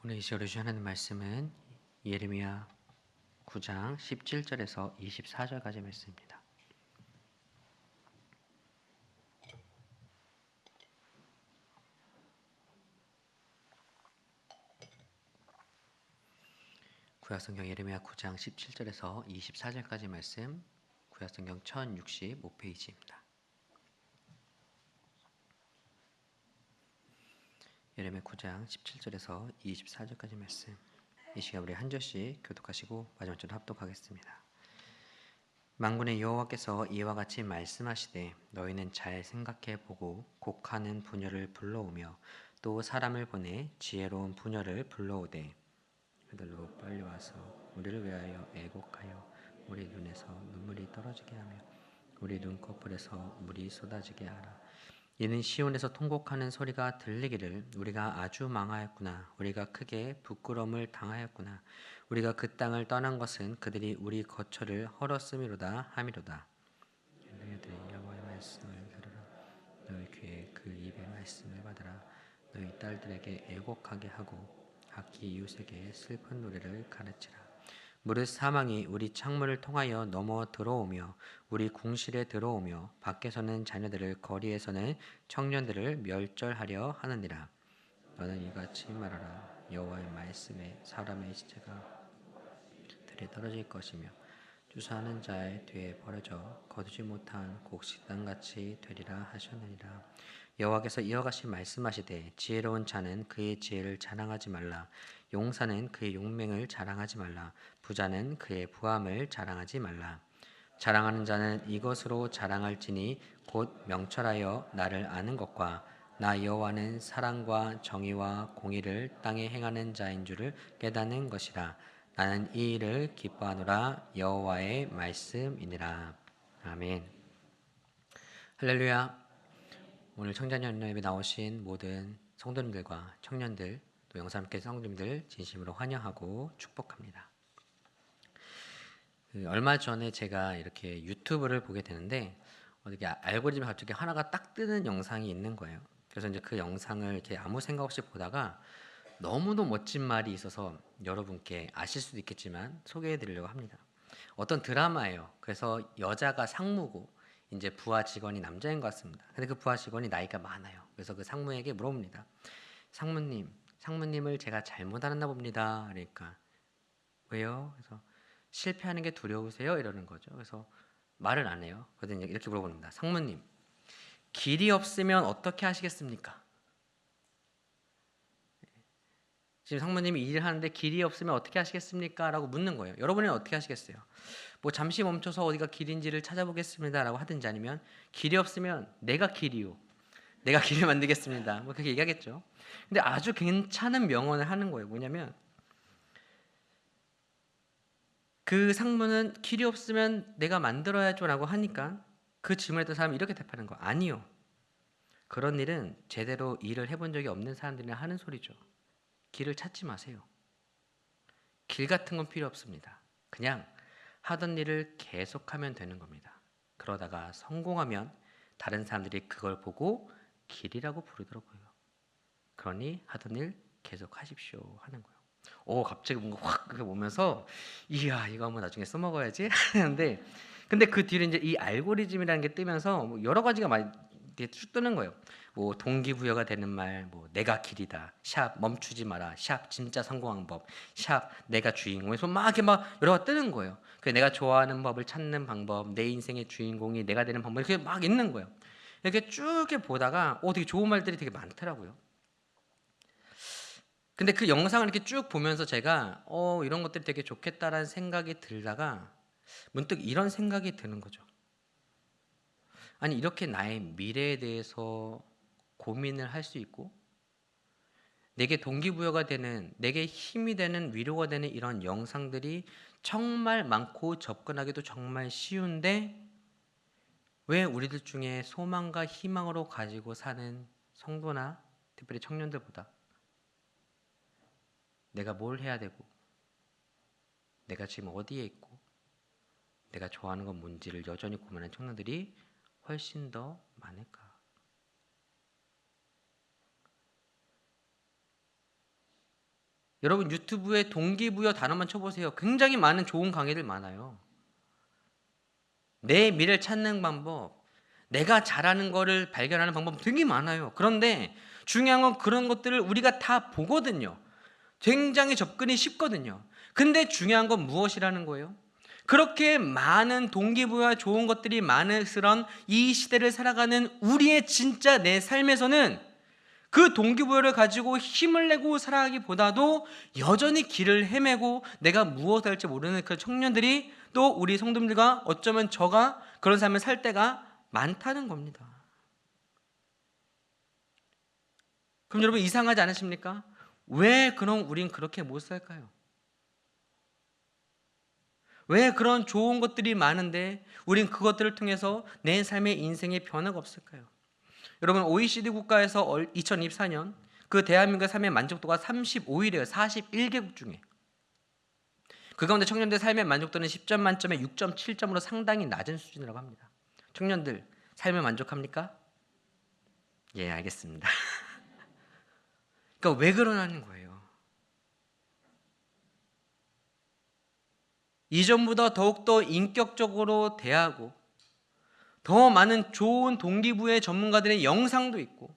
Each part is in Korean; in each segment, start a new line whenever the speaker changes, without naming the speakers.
오늘 이 시간에 주시는 말씀은 예레미야 9장 17절에서 24절까지 말씀입니다. 구약성경 예레미야 9장 17절에서 24절까지 말씀, 구약성경 1065페이지입니다. 예레미야 9장 17절에서 24절까지 말씀, 이 시간 우리 한 절씩 교독하시고 마지막 절 합독하겠습니다. 만군의 여호와께서 이와 같이 말씀하시되 너희는 잘 생각해 보고 곡하는 부녀를 불러오며 또 사람을 보내 지혜로운 부녀를 불러오되 그들로 빨리 와서 우리를 위하여 애곡하여 우리 눈에서 눈물이 떨어지게 하며 우리 눈꺼풀에서 물이 쏟아지게 하라. 이는 시온에서 통곡하는 소리가 들리기를 우리가 아주 망하였구나. 우리가 크게 부끄러움을 당하였구나. 우리가 그 땅을 떠난 것은 그들이 우리 거처를 헐었음이로다 함이로다. 너희들이 여호와의 말씀을 들으라. 너희 귀에 그 입의 말씀을 받으라. 너희 딸들에게 애곡하게 하고 각기 이웃에게 슬픈 노래를 가르치라. 무릇 사망이 우리 창문을 통하여 넘어 들어오며 우리 궁실에 들어오며 밖에서는 자녀들을 거리에서는 청년들을 멸절하려 하느니라. 너는 이같이 말하라. 여호와의 말씀에 사람의 시체가 들에 떨어질 것이며 주사하는 자의 뒤에 버려져 거두지 못한 곡식단같이 되리라 하셨느니라. 여호와께서 이와 같이 말씀하시되 지혜로운 자는 그의 지혜를 자랑하지 말라. 용사는 그의 용맹을 자랑하지 말라. 부자는 그의 부함을 자랑하지 말라. 자랑하는 자는 이것으로 자랑할지니 곧 명철하여 나를 아는 것과 나 여호와는 사랑과 정의와 공의를 땅에 행하는 자인 줄을 깨닫는 것이라. 나는 이 일을 기뻐하노라. 여호와의 말씀이니라. 아멘. 할렐루야. 오늘 청자년예배 나오신 모든 성도님들과 청년들 또 영상 함께 성도님들 진심으로 환영하고 축복합니다. 얼마 전에 제가 이렇게 유튜브를 보게 되는데 어떻게 알고리즘에 갑자기 하나가 딱 뜨는 영상이 있는 거예요. 그래서 이제 그 영상을 이렇게 아무 생각 없이 보다가 너무도 멋진 말이 있어서 여러분께 아실 수도 있겠지만 소개해 드리려고 합니다. 어떤 드라마예요. 그래서 여자가 상무고 이제 부하 직원이 남자인 것 같습니다. 근데 그 부하 직원이 나이가 많아요. 그래서 그 상무에게 물어봅니다. 상무님을 제가 잘못 알았나 봅니다. 그러니까 왜요? 그래서 실패하는 게 두려우세요? 이러는 거죠. 그래서 말을 안 해요. 그래서 이렇게 물어봅니다. 상무님, 길이 없으면 어떻게 하시겠습니까? 지금 상무님이 일을 하는데 길이 없으면 어떻게 하시겠습니까? 라고 묻는 거예요. 여러분은 어떻게 하시겠어요? 뭐 잠시 멈춰서 어디가 길인지를 찾아보겠습니다 라고 하든지 아니면 길이 없으면 내가 길이요. 내가 길을 만들겠습니다. 뭐 그렇게 얘기하겠죠. 근데 아주 괜찮은 명언을 하는 거예요. 뭐냐면 그 상무는 길이 없으면 내가 만들어야죠 라고 하니까 그 질문했던 사람이 이렇게 답하는 거. 아니요. 그런 일은 제대로 일을 해본 적이 없는 사람들이나 하는 소리죠. 길을 찾지 마세요. 길 같은 건 필요 없습니다. 그냥 하던 일을 계속하면 되는 겁니다. 그러다가 성공하면 다른 사람들이 그걸 보고 길이라고 부르더라고요. 그러니 하던 일 계속 하십시오 하는 거예요. 갑자기 뭔가 확 그렇게 오면서 이야 이거 한번 나중에 써먹어야지 하는데 근데 그 뒤로 이제 이 알고리즘이라는 게 뜨면서 뭐 여러 가지가 많이 쭉 뜨는 거예요. 뭐 동기부여가 되는 말, 뭐 내가 길이다, 샵 멈추지 마라, 샵 진짜 성공한 법, 샵 내가 주인공에서 막 이렇게 막 여러 가지 뜨는 거예요. 그 내가 좋아하는 법을 찾는 방법, 내 인생의 주인공이 내가 되는 방법 이렇게 막 있는 거예요. 이렇게 쭉 이렇게 보다가 되게 좋은 말들이 되게 많더라고요. 근데 그 영상을 이렇게 쭉 보면서 제가 이런 것들이 되게 좋겠다라는 생각이 들다가 문득 이런 생각이 드는 거죠. 아니 이렇게 나의 미래에 대해서 고민을 할 수 있고 내게 동기부여가 되는 내게 힘이 되는 위로가 되는 이런 영상들이 정말 많고 접근하기도 정말 쉬운데 왜 우리들 중에 소망과 희망으로 가지고 사는 성도나 특별히 청년들보다 내가 뭘 해야 되고 내가 지금 어디에 있고 내가 좋아하는 건 뭔지를 여전히 고민하는 청년들이 훨씬 더 많을까? 여러분 유튜브에 동기부여 단어만 쳐보세요. 굉장히 많은 좋은 강의들 많아요. 내 미래를 찾는 방법, 내가 잘하는 거를 발견하는 방법 되게 많아요. 그런데 중요한 건 그런 것들을 우리가 다 보거든요. 굉장히 접근이 쉽거든요. 근데 중요한 건 무엇이라는 거예요? 그렇게 많은 동기부여와 좋은 것들이 많으스런 이 시대를 살아가는 우리의 진짜 내 삶에서는 그 동기부여를 가지고 힘을 내고 살아가기보다도 여전히 길을 헤매고 내가 무엇을 할지 모르는 그 청년들이 또 우리 성도들과 어쩌면 저가 그런 삶을 살 때가 많다는 겁니다. 그럼 여러분 이상하지 않으십니까? 왜 그럼 우린 그렇게 못 살까요? 왜 그런 좋은 것들이 많은데 우린 그것들을 통해서 내 삶의 인생에 변화가 없을까요? 여러분 OECD 국가에서 2024년 그 대한민국의 삶의 만족도가 35위래요. 41개국 중에. 그 가운데 청년들 삶의 만족도는 10점 만점에 6.7점으로 상당히 낮은 수준이라고 합니다. 청년들 삶에 만족합니까? 예, 알겠습니다. 그러니까 왜 그러냐는 거예요. 이전보다 더욱더 인격적으로 대하고 더 많은 좋은 동기부여 전문가들의 영상도 있고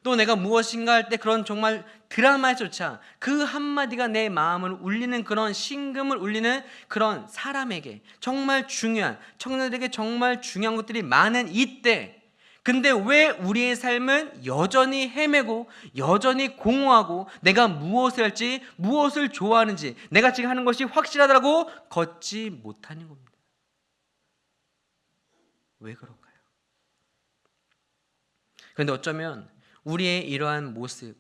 또 내가 무엇인가 할 때 그런 정말 드라마조차 그 한마디가 내 마음을 울리는 그런 심금을 울리는 그런 사람에게 정말 중요한 청년들에게 정말 중요한 것들이 많은 이때 근데 왜 우리의 삶은 여전히 헤매고 여전히 공허하고 내가 무엇을 할지 무엇을 좋아하는지 내가 지금 하는 것이 확실하다고 걷지 못하는 겁니다. 왜 그럴까요? 그런데 어쩌면 우리의 이러한 모습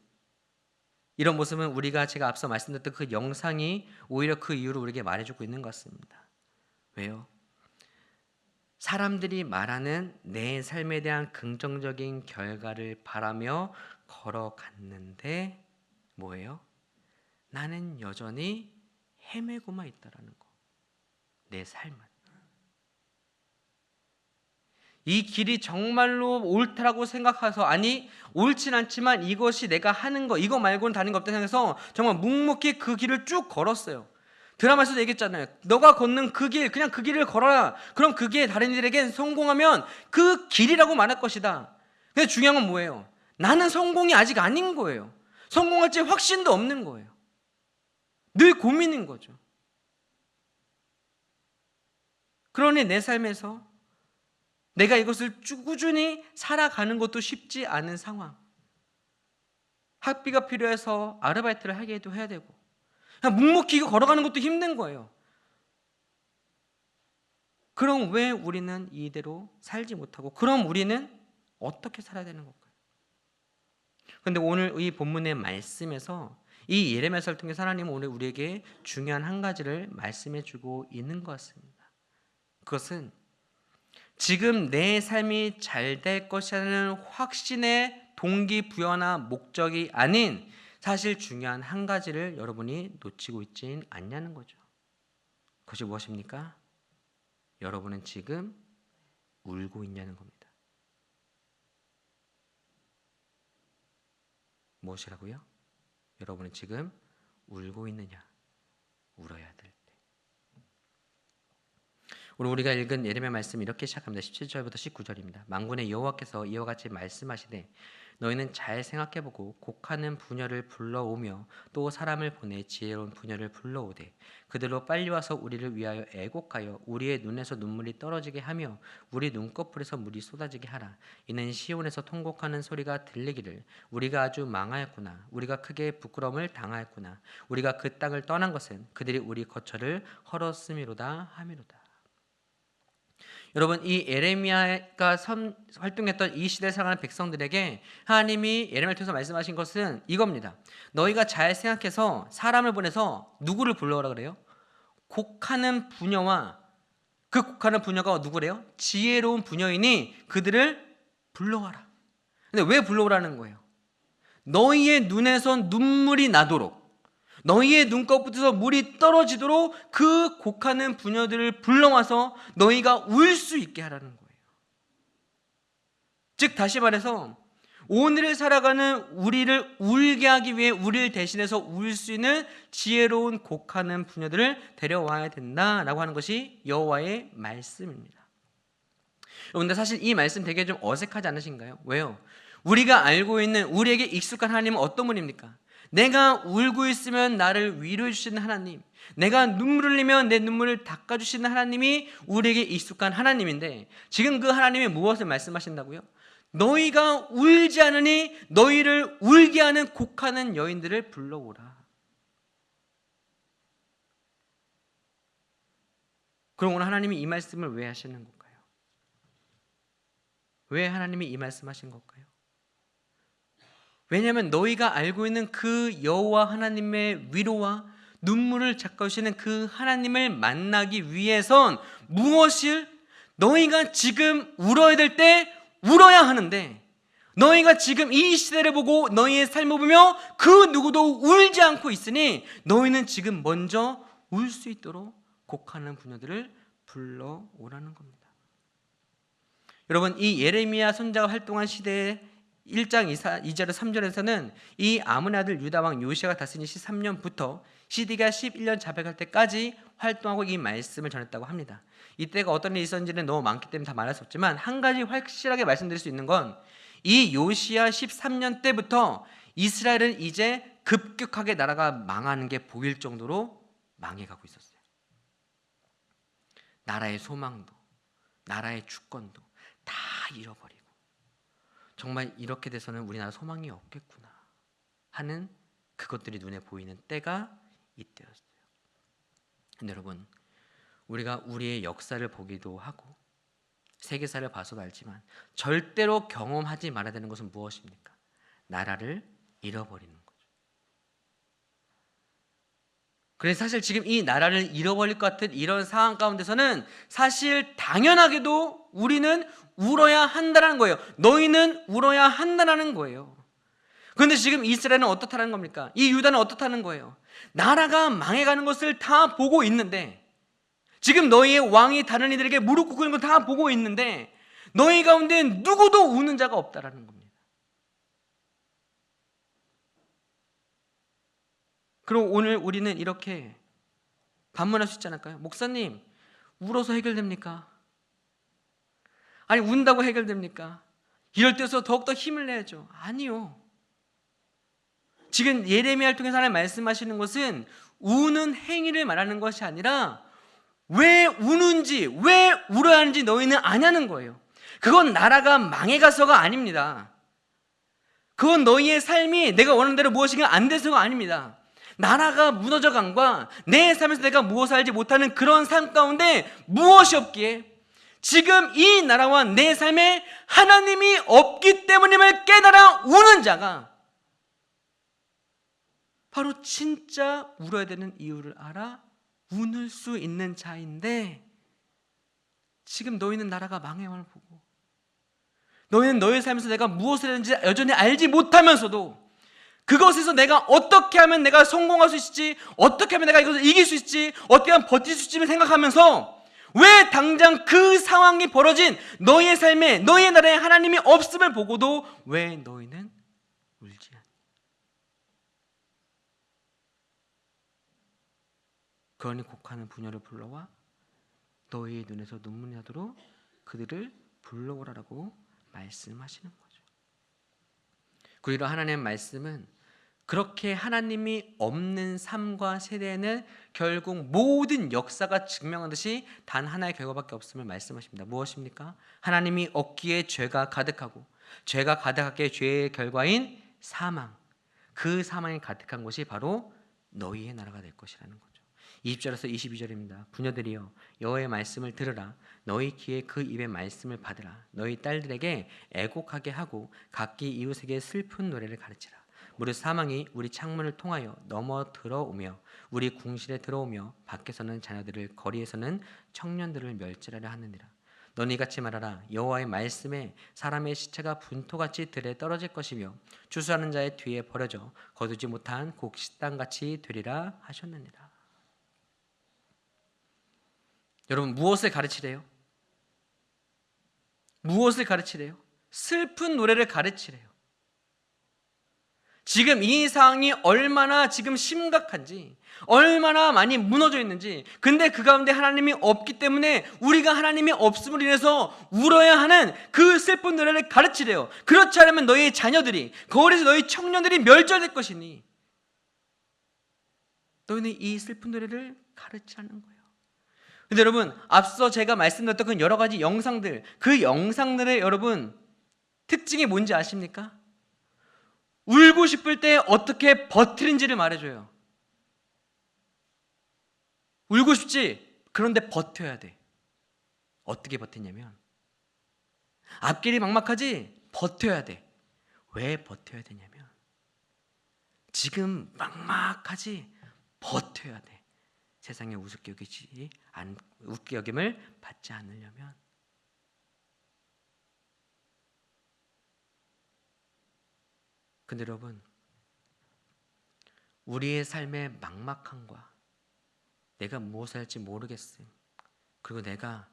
이런 모습은 우리가 제가 앞서 말씀드렸던 그 영상이 오히려 그 이유를 우리에게 말해주고 있는 것 같습니다. 왜요? 사람들이 말하는 내 삶에 대한 긍정적인 결과를 바라며 걸어갔는데 뭐예요? 나는 여전히 헤매고만 있다라는 거. 내 삶은. 이 길이 정말로 옳다라고 생각해서 아니 옳진 않지만 이것이 내가 하는 거 이거 말고는 다른 거 없다 생각해서 정말 묵묵히 그 길을 쭉 걸었어요. 드라마에서도 얘기했잖아요. 너가 걷는 그 길 그냥 그 길을 걸어라. 그럼 그게 다른 이들에겐 성공하면 그 길이라고 말할 것이다. 근데 중요한 건 뭐예요? 나는 성공이 아직 아닌 거예요. 성공할지 확신도 없는 거예요. 늘 고민인 거죠. 그러니 내 삶에서 내가 이것을 꾸준히 살아가는 것도 쉽지 않은 상황. 학비가 필요해서 아르바이트를 하기도 해야 되고 그냥 묵묵히 걸어가는 것도 힘든 거예요. 그럼 왜 우리는 이대로 살지 못하고 그럼 우리는 어떻게 살아야 되는 걸까요? 그런데 오늘 이 본문의 말씀에서 이 예레미야서를 통해서 하나님은 오늘 우리에게 중요한 한 가지를 말씀해 주고 있는 것 같습니다. 그것은 지금 내 삶이 잘 될 것이라는 확신의 동기부여나 목적이 아닌 사실 중요한 한 가지를 여러분이 놓치고 있진 않냐는 거죠. 그것이 무엇입니까? 여러분은 지금 울고 있냐는 겁니다. 무엇이라고요? 여러분은 지금 울고 있느냐? 울어야 될 때. 오늘 우리가 읽은 예레미야 말씀 이렇게 시작합니다. 17절부터 19절입니다. 만군의 여호와께서 이와 같이 말씀하시되 너희는 잘 생각해보고 곡하는 부녀를 불러오며 또 사람을 보내 지혜로운 부녀를 불러오되 그들로 빨리 와서 우리를 위하여 애곡하여 우리의 눈에서 눈물이 떨어지게 하며 우리 눈꺼풀에서 물이 쏟아지게 하라. 이는 시온에서 통곡하는 소리가 들리기를 우리가 아주 망하였구나. 우리가 크게 부끄러움을 당하였구나. 우리가 그 땅을 떠난 것은 그들이 우리 거처를 헐었음이로다 하미로다. 여러분 이 예레미야가 활동했던 이 시대에 살아가는 백성들에게 하나님이 예레미야를 통해서 말씀하신 것은 이겁니다. 너희가 잘 생각해서 사람을 보내서 누구를 불러오라 그래요? 곡하는 부녀와 그 곡하는 부녀가 누구래요? 지혜로운 부녀이니 그들을 불러와라. 근데 왜 불러오라는 거예요? 너희의 눈에선 눈물이 나도록 너희의 눈꺼풀에서 물이 떨어지도록 그 곡하는 부녀들을 불러와서 너희가 울 수 있게 하라는 거예요. 즉 다시 말해서 오늘을 살아가는 우리를 울게 하기 위해 우리를 대신해서 울 수 있는 지혜로운 곡하는 부녀들을 데려와야 된다라고 하는 것이 여호와의 말씀입니다. 여러분들 사실 이 말씀 되게 좀 어색하지 않으신가요? 왜요? 우리가 알고 있는 우리에게 익숙한 하나님은 어떤 분입니까? 내가 울고 있으면 나를 위로해 주시는 하나님, 내가 눈물을 흘리면 내 눈물을 닦아주시는 하나님이 우리에게 익숙한 하나님인데, 지금 그 하나님이 무엇을 말씀하신다고요? 너희가 울지 않으니 너희를 울게 하는 곡하는 여인들을 불러오라. 그럼 오늘 하나님이 이 말씀을 왜 하시는 걸까요? 왜 하나님이 이 말씀하신 걸까요? 왜냐하면 너희가 알고 있는 그 여호와 하나님의 위로와 눈물을 닦아주시는 그 하나님을 만나기 위해선 무엇을, 너희가 지금 울어야 될 때 울어야 하는데, 너희가 지금 이 시대를 보고 너희의 삶을 보며 그 누구도 울지 않고 있으니 너희는 지금 먼저 울 수 있도록 곡하는 부녀들을 불러오라는 겁니다. 여러분, 이 예레미야 선지자가 활동한 시대에 1장 2절 3절에서는 이 아몬의 아들 유다 왕 요시아가 다스린 13년부터 시디가 11년 자백할 때까지 활동하고 이 말씀을 전했다고 합니다. 이때가 어떤 일이 있었는지는 너무 많기 때문에 다 말할 수 없지만, 한 가지 확실하게 말씀드릴 수 있는 건 이 요시아 13년 때부터 이스라엘은 이제 급격하게 나라가 망하는 게 보일 정도로 망해가고 있었어요. 나라의 소망도 나라의 주권도 다 잃어버리고, 정말 이렇게 돼서는 우리나라 소망이 없겠구나 하는 그것들이 눈에 보이는 때가 이때였어요. 근데 여러분, 우리가 우리의 역사를 보기도 하고 세계사를 봐서도 알지만 절대로 경험하지 말아야 되는 것은 무엇입니까? 나라를 잃어버리는 거죠. 그래서 사실 지금 이 나라를 잃어버릴 것 같은 이런 상황 가운데서는 사실 당연하게도 우리는 울어야 한다는 거예요. 너희는 울어야 한다는 거예요. 그런데 지금 이스라엘은 어떻다는 겁니까? 이 유다는 어떻다는 거예요? 나라가 망해가는 것을 다 보고 있는데, 지금 너희의 왕이 다른 이들에게 무릎 꿇는 걸 다 보고 있는데 너희 가운데 누구도 우는 자가 없다라는 겁니다. 그럼 오늘 우리는 이렇게 반문할 수 있지 않을까요? 목사님, 울어서 해결됩니까? 아니, 운다고 해결됩니까? 이럴 때서 더욱더 힘을 내야죠. 아니요. 지금 예레미야를 통해서 하나님 말씀하시는 것은 우는 행위를 말하는 것이 아니라 왜 우는지, 왜 울어야 하는지 너희는 아냐는 거예요. 그건 나라가 망해가서가 아닙니다. 그건 너희의 삶이 내가 원하는 대로 무엇인가 안 돼서가 아닙니다. 나라가 무너져간과 내 삶에서 내가 무엇을 알지 못하는 그런 삶 가운데 무엇이 없기에 지금 이 나라와 내 삶에 하나님이 없기 때문임을 깨달아 우는 자가 바로 진짜 울어야 되는 이유를 알아 우는 수 있는 자인데, 지금 너희는 나라가 망해감을 보고 너희는 너희 삶에서 내가 무엇을 했는지 여전히 알지 못하면서도 그것에서 내가 어떻게 하면 내가 성공할 수 있을지, 어떻게 하면 내가 이것을 이길 수 있을지, 어떻게 하면 버틸 수 있을지 생각하면서 왜 당장 그 상황이 벌어진 너희의 삶에 너희의 나라에 하나님이 없음을 보고도 왜 너희는 울지 않냐? 그러니 곡하는 부녀를 불러와 너희의 눈에서 눈물이 나도록 그들을 불러오라라고 말씀하시는 거죠. 그리고 하나님의 말씀은 그렇게 하나님이 없는 삶과 세대에는 결국 모든 역사가 증명하듯이 단 하나의 결과밖에 없음을 말씀하십니다. 무엇입니까? 하나님이 없기에 죄가 가득하고 죄가 가득하기에 죄의 결과인 사망, 그 사망이 가득한 곳이 바로 너희의 나라가 될 것이라는 거죠. 20절에서 22절입니다. 부녀들이여 여호와의 말씀을 들으라. 너희 귀에 그 입의 말씀을 받으라. 너희 딸들에게 애곡하게 하고 각기 이웃에게 슬픈 노래를 가르치라. 무릇 사망이 우리 창문을 통하여 넘어 들어오며 우리 궁실에 들어오며 밖에서는 자녀들을 거리에서는 청년들을 멸절하려 하느니라. 너희 같이 말하라. 여호와의 말씀에 사람의 시체가 분토같이 들에 떨어질 것이며 추수하는 자의 뒤에 버려져 거두지 못한 곡식당같이 되리라 하셨느니라. 여러분, 무엇을 가르치래요? 무엇을 가르치래요? 슬픈 노래를 가르치래요. 지금 이 상황이 얼마나 지금 심각한지, 얼마나 많이 무너져 있는지. 근데 그 가운데 하나님이 없기 때문에 우리가 하나님이 없음으로 인해서 울어야 하는 그 슬픈 노래를 가르치래요. 그렇지 않으면 너희 자녀들이, 거울에서 너희 청년들이 멸절될 것이니 너희는 이 슬픈 노래를 가르치라는 거예요. 근데 여러분, 앞서 제가 말씀드렸던 그 여러 가지 영상들, 그 영상들의 여러분 특징이 뭔지 아십니까? 울고 싶을 때 어떻게 버티는지를 말해줘요. 울고 싶지? 그런데 버텨야 돼. 어떻게 버티냐면, 앞길이 막막하지? 버텨야 돼. 왜 버텨야 되냐면, 지금 막막하지? 버텨야 돼. 세상에 우습게 여김을 받지 않으려면. 근데 여러분, 우리의 삶의 막막함과 내가 무엇을 할지 모르겠음, 그리고 내가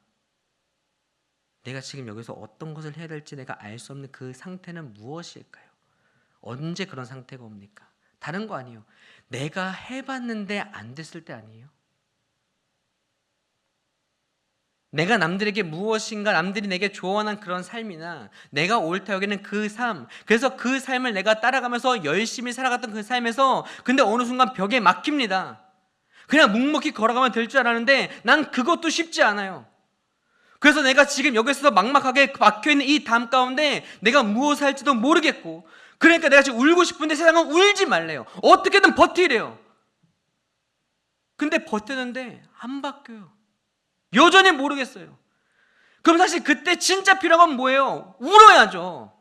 지금 여기서 어떤 것을 해야 될지 내가 알 수 없는 그 상태는 무엇일까요? 언제 그런 상태가 옵니까? 다른 거 아니에요. 내가 해봤는데 안 됐을 때 아니에요? 내가 남들에게 무엇인가, 남들이 내게 조언한 그런 삶이나 내가 옳다 여기는 그 삶, 그래서 그 삶을 내가 따라가면서 열심히 살아갔던 그 삶에서 근데 어느 순간 벽에 막힙니다. 그냥 묵묵히 걸어가면 될 줄 알았는데 난 그것도 쉽지 않아요. 그래서 내가 지금 여기서 막막하게 막혀있는 이 담 가운데 내가 무엇을 할지도 모르겠고, 그러니까 내가 지금 울고 싶은데 세상은 울지 말래요. 어떻게든 버티래요. 근데 버티는데 안 바뀌어요. 여전히 모르겠어요. 그럼 사실 그때 진짜 필요한 건 뭐예요? 울어야죠.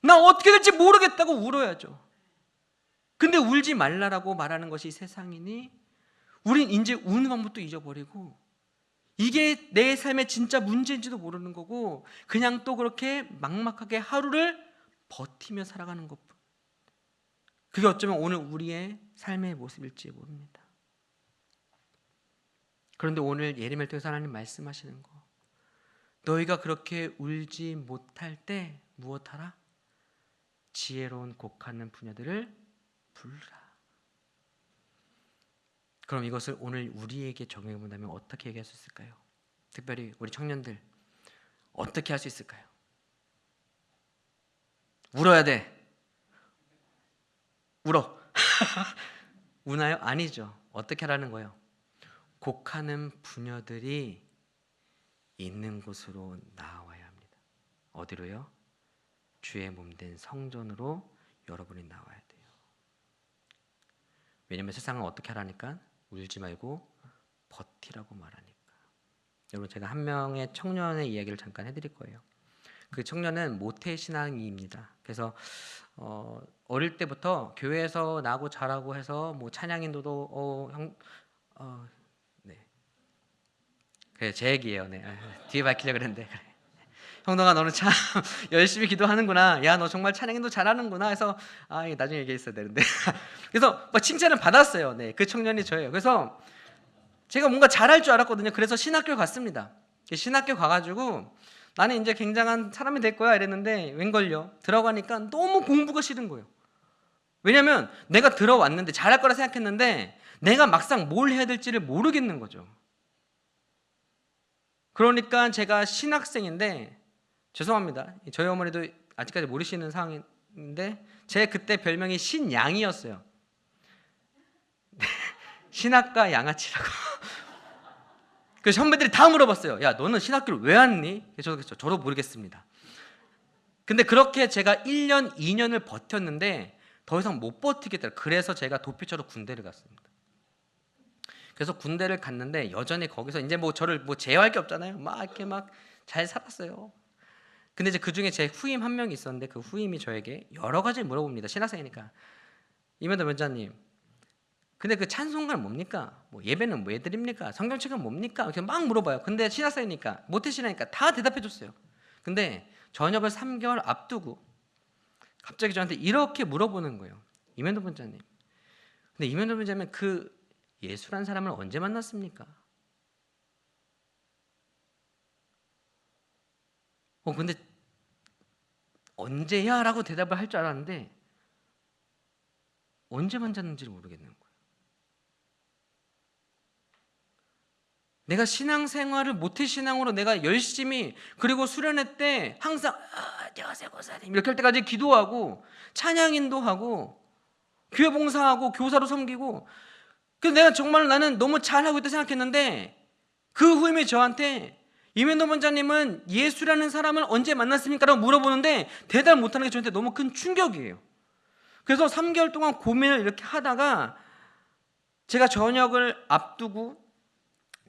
나 어떻게 될지 모르겠다고 울어야죠. 근데 울지 말라라고 말하는 것이 세상이니 우린 이제 우는 방법도 잊어버리고 이게 내 삶의 진짜 문제인지도 모르는 거고 그냥 또 그렇게 막막하게 하루를 버티며 살아가는 것뿐. 그게 어쩌면 오늘 우리의 삶의 모습일지 모릅니다. 그런데 오늘 예레미야를 통해서 하나님 말씀하시는 거, 너희가 그렇게 울지 못할 때 무엇하라? 지혜로운 곡하는 부녀들을 부르라. 그럼 이것을 오늘 우리에게 적용해 본다면 어떻게 얘기할 수 있을까요? 특별히 우리 청년들 어떻게 할 수 있을까요? 울어야 돼. 울어. 우나요? 아니죠. 어떻게 하라는 거예요? 곡하는 부녀들이 있는 곳으로 나와야 합니다. 어디로요? 주의 몸된 성전으로 여러분이 나와야 돼요. 왜냐하면 세상은 어떻게 하라니까? 울지 말고 버티라고 말하니까. 여러분, 제가 한 명의 청년의 이야기를 잠깐 해드릴 거예요. 그 청년은 모태신앙이입니다. 그래서 어릴 때부터 교회에서 나고 자라고 해서 뭐 찬양인도도 네. 그래, 제 얘기예요. 네. 뒤에 밝히려고 그랬는데 그래. 형동아, 너는 참 열심히 기도하는구나. 야, 너 정말 찬양인도 잘하는구나. 해서 이게 나중에 얘기했어야 되는데. 그래서 막 칭찬을 받았어요. 네, 그 청년이 저예요. 그래서 제가 뭔가 잘할 줄 알았거든요. 그래서 신학교 갔습니다. 신학교 가가지고 나는 이제 굉장한 사람이 될 거야 이랬는데 웬걸요? 들어가니까 너무 공부가 싫은 거예요. 왜냐면 내가 들어왔는데 잘할 거라 생각했는데 내가 막상 뭘 해야 될지를 모르겠는 거죠. 그러니까 제가 신학생인데, 죄송합니다, 저희 어머니도 아직까지 모르시는 상황인데 제 그때 별명이 신양이었어요. 신학과 양아치라고. 그래서 선배들이 다 물어봤어요. 야, 너는 신학교를 왜 왔니? 저도 모르겠습니다. 근데 그렇게 제가 1년, 2년을 버텼는데 더 이상 못 버티겠더라고요. 그래서 제가 도피처로 군대를 갔습니다. 그래서 군대를 갔는데 여전히 거기서 이제 뭐 저를 뭐 제어할 게 없잖아요. 막 이렇게 막 잘 살았어요. 근데 이제 그 중에 제 후임 한 명이 있었는데 그 후임이 저에게 여러 가지를 물어봅니다. 신학생이니까. 이면도 원장님, 근데 그 찬송가는 뭡니까? 뭐 예배는 왜 드립니까? 성경책은 뭡니까? 이렇게 막 물어봐요. 근데 신학생이니까 모태신앙이니까 다 대답해줬어요. 근데 전역을 3개월 앞두고 갑자기 저한테 이렇게 물어보는 거예요. 이면도 원장님, 근데 이면도 원장님 그 예수란 사람을 언제 만났습니까? 근데 언제야? 라고 대답을 할 줄 알았는데 언제 만졌는지를 모르겠는 거예요. 내가 신앙생활을 모태신앙으로 내가 열심히, 그리고 수련회 때 항상 안녕하세요 권사님 이렇게 할 때까지 기도하고 찬양인도 하고 교회 봉사하고 교사로 섬기고, 그래서 내가 정말 나는 너무 잘하고 있다 생각했는데, 그 후임이 저한테 이면도 원장님은 예수라는 사람을 언제 만났습니까? 라고 물어보는데 대답 못하는 게 저한테 너무 큰 충격이에요. 그래서 3개월 동안 고민을 이렇게 하다가 제가 전역을 앞두고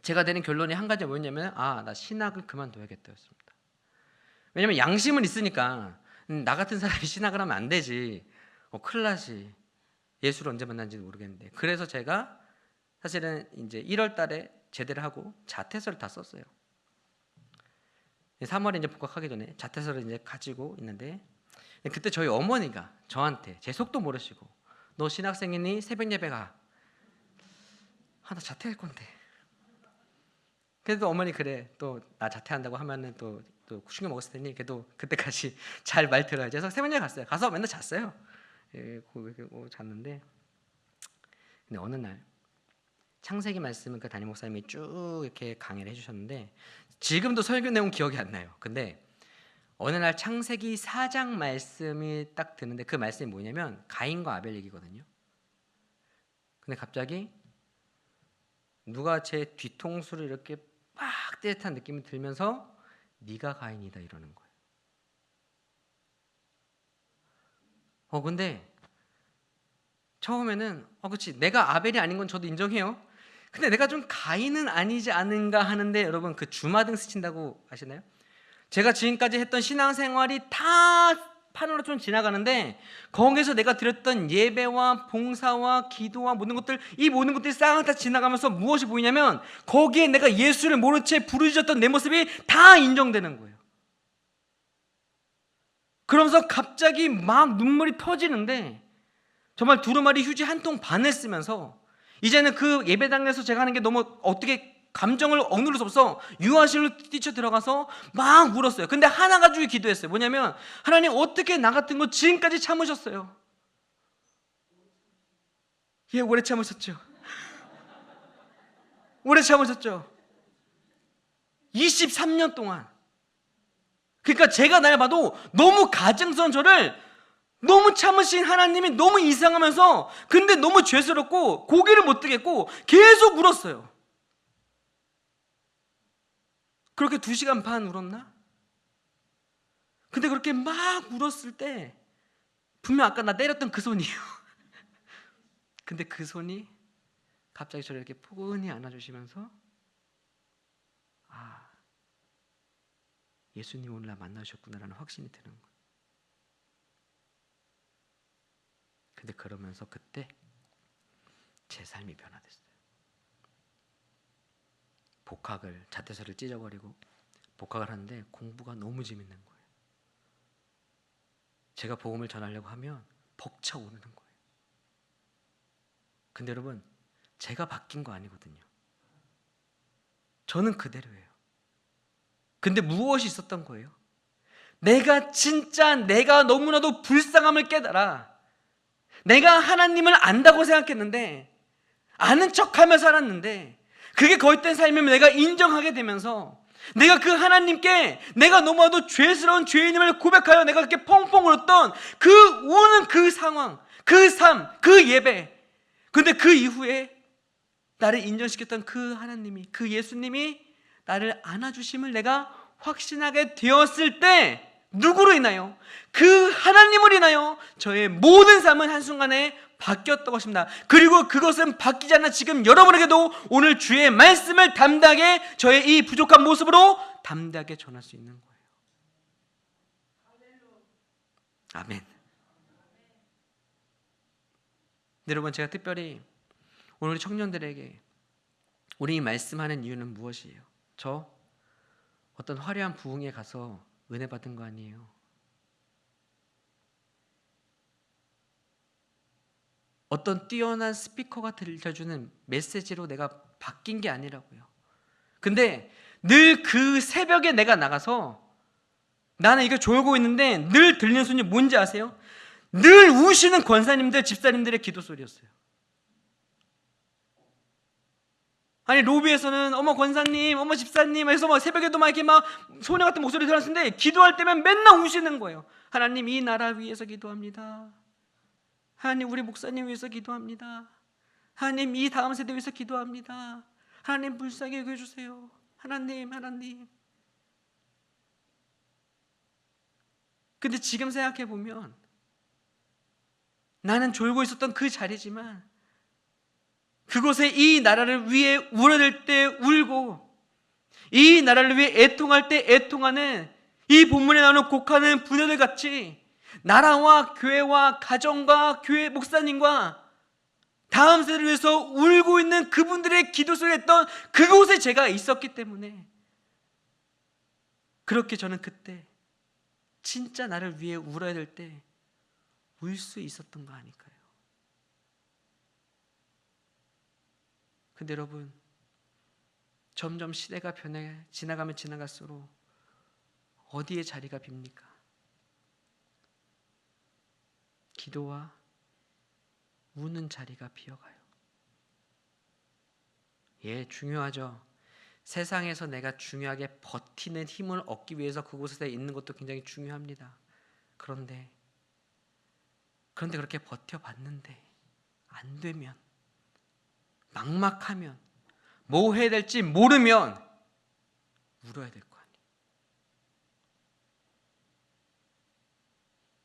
제가 내린 결론이 한 가지가 뭐였냐면, 나 신학을 그만둬야겠다였습니다. 왜냐면 양심은 있으니까 나 같은 사람이 신학을 하면 안 되지, 큰일 나지, 예수를 언제 만난지도 모르겠는데. 그래서 제가 사실은 이제 1월 달에 제대를 하고 자퇴서를 다 썼어요. 3월에 이제 복학하기 전에 자퇴서를 이제 가지고 있는데, 그때 저희 어머니가 저한테 제 속도 모르시고 너 신학생이니 새벽 예배 가. 나 자퇴할 건데. 그래도 어머니 그래 또 나 자퇴한다고 하면은 또 충격 먹었을 테니 그래도 그때까지 잘 말 들어야지. 그래서 새벽 예배 갔어요. 가서 맨날 잤어요. 잤는데, 근데 어느 날 창세기 말씀을 그 담임 목사님이 쭉 이렇게 강의를 해주셨는데 지금도 설교 내용 기억이 안 나요. 근데 어느 날 창세기 4장 말씀이 딱 드는데, 그 말씀이 뭐냐면 가인과 아벨 얘기거든요. 근데 갑자기 누가 제 뒤통수를 이렇게 막 때릿한 느낌이 들면서 네가 가인이다 이러는 거예요. 근데 처음에는 그렇지, 내가 아벨이 아닌 건 저도 인정해요. 근데 내가 좀 가인은 아니지 않은가 하는데, 여러분 그 주마등 스친다고 아시나요? 제가 지금까지 했던 신앙생활이 다 판으로 좀 지나가는데, 거기서 내가 드렸던 예배와 봉사와 기도와 모든 것들, 이 모든 것들이 싹 다 지나가면서 무엇이 보이냐면 거기에 내가 예수를 모른 채 부르짖었던 내 모습이 다 인정되는 거예요. 그러면서 갑자기 막 눈물이 터지는데, 정말 두루마리 휴지 한 통 반을 쓰면서 이제는 그 예배당에서 제가 하는 게 너무 어떻게 감정을 억누를 수 없어 유아실로 뛰쳐 들어가서 막 울었어요. 근데 하나 가지고 기도했어요. 뭐냐면, 하나님 어떻게 나 같은 거 지금까지 참으셨어요? 오래 참으셨죠. 오래 참으셨죠. 23년 동안. 그러니까 제가 날 봐도 너무 가증스러운 저를 너무 참으신 하나님이 너무 이상하면서, 근데 너무 죄스럽고 고개를 못 들겠고 계속 울었어요. 그렇게 2시간 반 울었나? 근데 그렇게 막 울었을 때 분명 아까 나 때렸던 그 손이에요. 근데 그 손이 갑자기 저를 이렇게 포근히 안아주시면서, 예수님 오늘 나 만나셨구나라는 확신이 드는 거예요. 근데 그러면서 그때 제 삶이 변화됐어요. 복학을, 자퇴서를 찢어버리고 복학을 하는데 공부가 너무 재밌는 거예요. 제가 복음을 전하려고 하면 벅차오르는 거예요. 근데 여러분, 제가 바뀐 거 아니거든요. 저는 그대로예요. 근데 무엇이 있었던 거예요? 내가 너무나도 불쌍함을 깨달아 내가 하나님을 안다고 생각했는데, 아는 척하며 살았는데, 그게 거짓된 삶이면 내가 인정하게 되면서 내가 그 하나님께 내가 너무나도 죄스러운 죄인임을 고백하여 내가 그렇게 펑펑 울었던 그 우는 그 상황, 그 삶, 그 예배, 근데 그 이후에 나를 인정시켰던 그 하나님이, 그 예수님이 나를 안아주심을 내가 확신하게 되었을 때, 누구로 인하여? 그 하나님을 인하여 저의 모든 삶은 한순간에 바뀌었던 것입니다. 그리고 그것은 바뀌지 않아 지금 여러분에게도 오늘 주의 말씀을 담대하게, 저의 이 부족한 모습으로 담대하게 전할 수 있는 거예요. 아멘. 여러분, 제가 특별히 오늘 청년들에게 우리 말씀하는 이유는 무엇이에요? 저 어떤 화려한 부흥에 가서 은혜 받은 거 아니에요. 어떤 뛰어난 스피커가 들려주는 메시지로 내가 바뀐 게 아니라고요. 근데 늘 그 새벽에 내가 나가서, 나는 이거 졸고 있는데 늘 들리는 소리 뭔지 아세요? 늘 우시는 권사님들, 집사님들의 기도 소리였어요. 아니 로비에서는 어머 권사님, 어머 집사님 해서 막 새벽에도 막 이렇게 막 소녀 같은 목소리 들었는데 기도할 때면 맨날 우시는 거예요. 하나님 이 나라 위해서 기도합니다. 하나님 우리 목사님 위해서 기도합니다. 하나님 이 다음 세대 위해서 기도합니다. 하나님 불쌍히 여겨 주세요. 하나님. 근데 지금 생각해 보면 나는 졸고 있었던 그 자리지만 그곳에 이 나라를 위해 울어댈 때 울고 이 나라를 위해 애통할 때 애통하는 이 본문에 나오는 곡하는 부녀들 같이 나라와 교회와 가정과 교회 목사님과 다음 세대를 위해서 울고 있는 그분들의 기도 속에 했던 그곳에 제가 있었기 때문에 그렇게 저는 그때 진짜 나를 위해 울어야 될 때 울 수 있었던 거 아닐까요? 근데 여러분 점점 시대가 지나가면 지나갈수록 어디에 자리가 빕니까? 기도와 우는 자리가 비어가요. 예, 중요하죠. 세상에서 내가 중요하게 버티는 힘을 얻기 위해서 그곳에 있는 것도 굉장히 중요합니다. 그런데 그렇게 버텨봤는데 안 되면, 막막하면, 뭐 해야 될지 모르면 울어야 될 거 아니에요.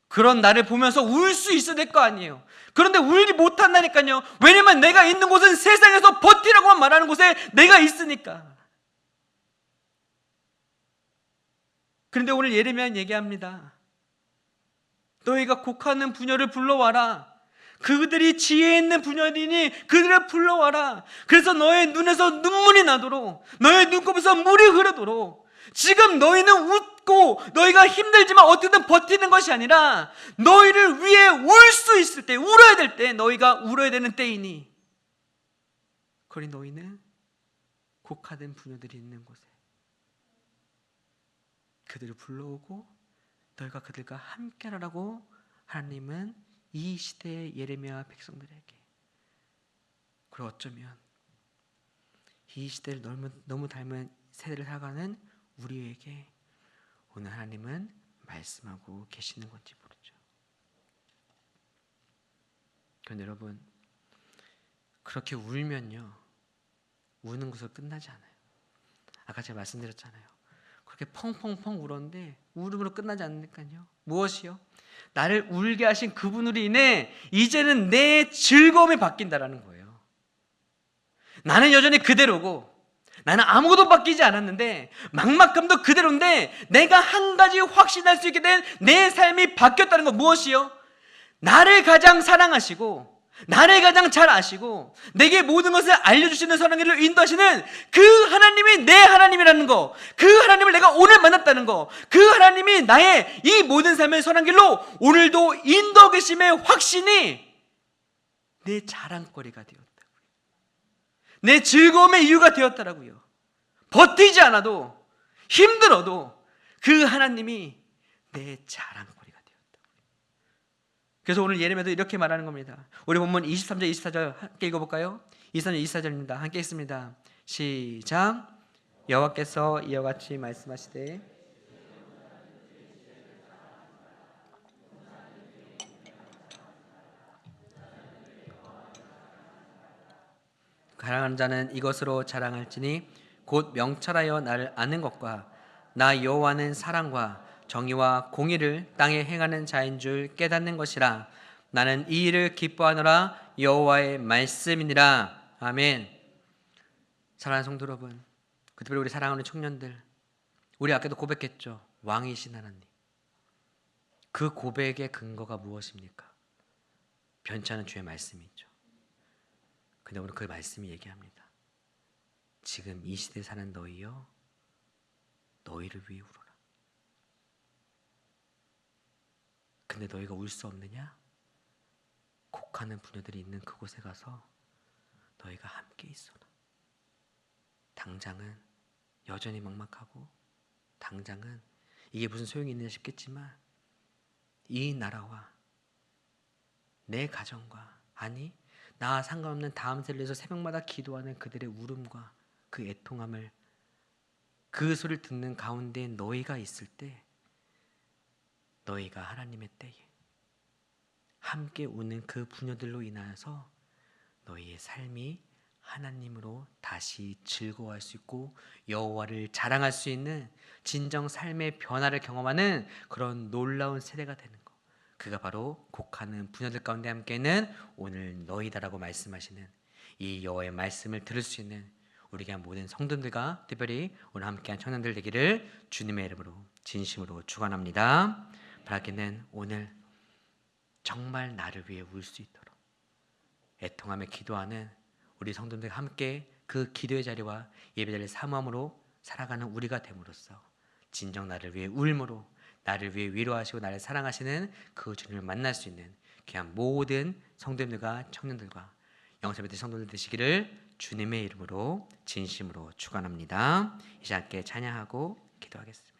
그런 나를 보면서 울 수 있어야 될 거 아니에요. 그런데 울지 못한다니까요. 왜냐면 내가 있는 곳은 세상에서 버티라고만 말하는 곳에 내가 있으니까. 그런데 오늘 예레미야는 얘기합니다. 너희가 곡하는 부녀를 불러와라. 그들이 지혜 있는 부녀들이니 그들을 불러와라. 그래서 너의 눈에서 눈물이 나도록, 너의 눈곱에서 물이 흐르도록. 지금 너희는 웃고 너희가 힘들지만 어떻게든 버티는 것이 아니라 너희를 위해 울 수 있을 때, 울어야 될 때, 너희가 울어야 되는 때이니 그러니 너희는 곡하는 부녀들이 있는 곳에 그들을 불러오고 너희가 그들과 함께하라고 하나님은 이 시대의 예레미야 백성들에게, 그리고 어쩌면 이 시대를 너무 닮은 세대를 살아가는 우리에게 오늘 하나님은 말씀하고 계시는 건지 모르죠. 그런데 여러분, 그렇게 울면요, 우는 것으로 끝나지 않아요. 아까 제가 말씀드렸잖아요. 그렇게 펑펑펑 울었는데 울음으로 끝나지 않으니까요. 무엇이요? 나를 울게 하신 그분으로 인해 이제는 내 즐거움이 바뀐다라는 거예요. 나는 여전히 그대로고 나는 아무것도 바뀌지 않았는데 막막함도 그대로인데 내가 한 가지 확신할 수 있게 된 내 삶이 바뀌었다는 거. 무엇이요? 나를 가장 사랑하시고 나를 가장 잘 아시고 내게 모든 것을 알려주시는 사랑으로 인도하시는 그 하나님이 내 하나님이라는 거, 그 하나님을 내가 오늘 만났다는 거, 그 하나님이 나의 이 모든 삶의 선한 길로 오늘도 인도하고 계심의 확신이 내 자랑거리가 되었다고요. 내 즐거움의 이유가 되었다라고요. 버티지 않아도, 힘들어도 그 하나님이 내 자랑거리가 되었다고요. 그래서 오늘 예레미야도 이렇게 말하는 겁니다. 우리 본문 23절 24절 함께 읽어볼까요? 23절 24절입니다. 함께 읽습니다. 시작. 여호와께서 이와 같이 말씀하시되 자랑하는 자는 이것으로 자랑할지니 곧 명철하여 나를 아는 것과 나 여호와는 사랑과 정의와 공의를 땅에 행하는 자인 줄 깨닫는 것이라. 나는 이 일을 기뻐하노라. 여호와의 말씀이니라. 아멘. 사랑하는 성도 여러분, 특별히 우리 사랑하는 청년들, 우리 아까도 고백했죠. 왕이신 하나님. 그 고백의 근거가 무엇입니까? 변치 않은 주의 말씀이죠. 근데 오늘 그 말씀이 얘기합니다. 지금 이 시대에 사는 너희여, 너희를 위해 울어라. 근데 너희가 울 수 없느냐? 곡하는 부녀들이 있는 그곳에 가서 너희가 함께 있어라. 당장은 여전히 막막하고 당장은 이게 무슨 소용이 있느냐 싶겠지만 이 나라와 내 가정과, 아니 나와 상관없는 다음 세를 위해서 새벽마다 기도하는 그들의 울음과 그 애통함을, 그 소리를 듣는 가운데 너희가 있을 때, 너희가 하나님의 때에 함께 우는 그 부녀들로 인하여서 너희의 삶이 하나님으로 다시 즐거워할 수 있고 여호와를 자랑할 수 있는 진정 삶의 변화를 경험하는 그런 놀라운 세대가 되는 것, 그가 바로 곡하는 부녀들 가운데 함께는 오늘 너희다라고 말씀하시는 이 여호와의 말씀을 들을 수 있는 우리가 모든 성도들과 특별히 오늘 함께한 청년들 되기를 주님의 이름으로 진심으로 축원합니다. 바라기는 오늘 정말 나를 위해 울 수 있도록 애통하며 기도하는 우리 성도들 함께 그 기도의 자리와 예배 자리를 사모함으로 살아가는 우리가 됨으로써 진정 나를 위해 울므로 나를 위해 위로하시고 나를 사랑하시는 그 주님을 만날 수 있는 귀한 모든 성도님들과 청년들과 영세배들 성도들 되시기를 주님의 이름으로 진심으로 축원합니다. 이 시간 함께 찬양하고 기도하겠습니다.